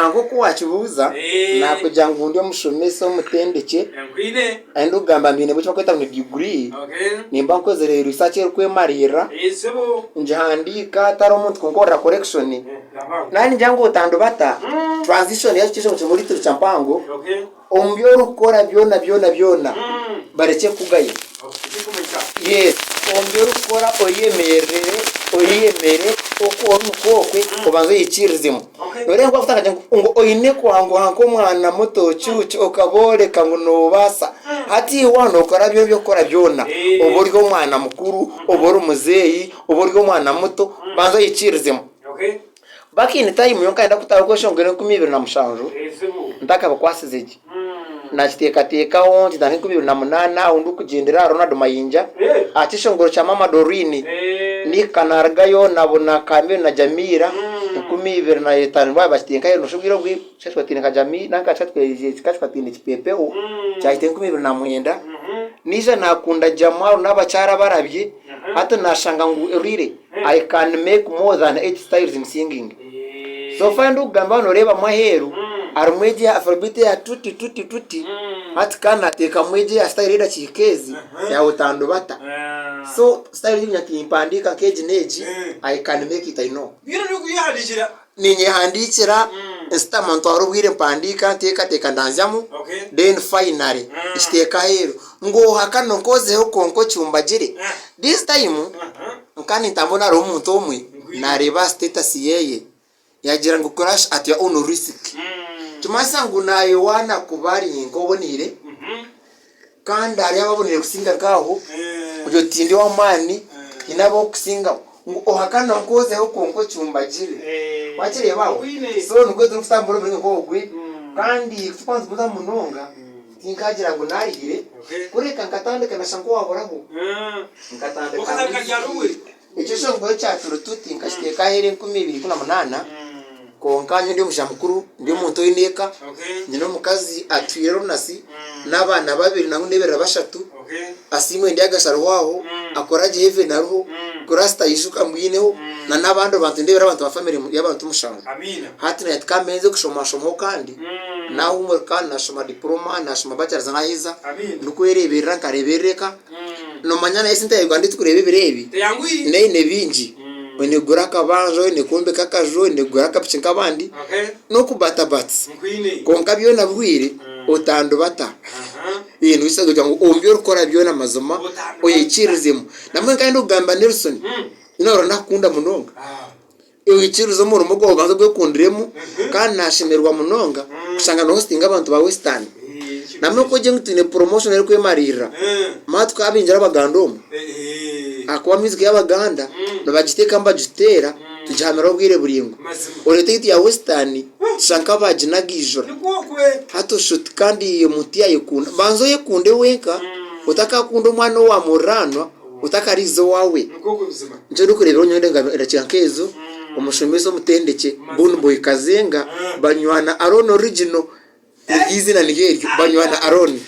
hango kwachibuza nakugira ngo ndi omushomesa omutendeke andi ugamba mbine bwo kweta mu degree nimba nkoze rero research kwemarira njihandika atari omuntu kunkora correction nani njango utando bata transition yakisho mu muri turi champango ombyo rukora byona bareke kugaye yes ombyo rukora oyemere okuwa mukokwe kubanza yikirizimo nore ngo afutaka ngo oyine kwango hanko mwana muto cyucyo okabore kango nobasa hati wano ukora byo kora byona uburyo mwana mukuru uburi umuzeyi uburyo mwana muto banza yikirizimo bakini time yonka enda kutarukosho ngene 2007 ndaka bakwasizeki nakiteka ndani 2008 undu kugendera Ronald Mayinja akishongoro cha mama Dorini ni kanargayo nabona kambe na Jamira 2005 babashitenka yo nushubwiro bwi cyatwatinka Jamira nanka cyatwatinka kipepeo cyahite 2009 nije nakunda Jamaru n'abacara barabye hata nashanga ngo rire I can make more than 8 styles in singing so find ugamba no reba maheru arumweje afrobeat ya tuti hati kana teka mweje ya style ida chikezi ya utando bata so style nya kimpandika keji neji I can make it I know biro nuko yahandikira ninye handikira instrument warubwire mpandika teka ndanzamu then finally isteka hero ngo hakano nkozeho konko cyumbagire this time nkani ntambona ro umuntu omwe nareba status yeye yagira ngo crash at your own risk tumasangu nayo wana kubari ngobonire kandi ari ababonire gusinga gaho ujo tindi wa mani inabo kusinga ohakana nkozeho konko cyumbagire wakire bawo so nubwo turufutamburo buri ngogwe kandi kufanze muza munonga tinkagira ngo narihire kureka nkatandika nashango waboraho nkatandika icyo shongo cyaturo tuti nkashiteka here 2008 konkanye ndi mushamukuru ndi umuntu w'ineka nyino mukazi atwire runasi n'abana babiri naho ndebera bashatu asimwe ndi agasaro waho akora jeve naruho kurasta yishuka mwineho na nabando bantu ndebera abantu ba family y'abantu mushanga amina hati na yatkameze kushoma kandi naho umurka nashoma diploma nashoma bachelor's nahiza nukuyerebera nkarebereka no manyana yesinta yegandi tukurebe birebi ne binji wene guraka banjo ne kombe kakajo ne guraka pichinka bandi no kubatabatsi konka byo nabwire utando bata ibintu bisago cyangwa ombyo rukora byo namazoma oyikirizemo namwe kandi ugamba Nelson inoro nakunda munonga ewikiruzo mu rumogo banzo bwo kundiremo kandi nashimerwa munonga kusanga no hosting abantu ba Western namwe ko je ngutine promotion ari kwemarira matwa abinjira abagandomo akwa music y'abaganda no bagiteka mbagitera tujahamira ubwire buringo urete iti ya Western shanka bajinagijora hato shoot kandi iyo muti yayikunda banzo yekunde wenka utakakunda umwana wa muranwa utakarizo wawe nje dukurebero nyende ngano iraciyankezo umushomezo mutendeke Bone Boy Kazenga banywana Aron original izina nigeryo banywana Aron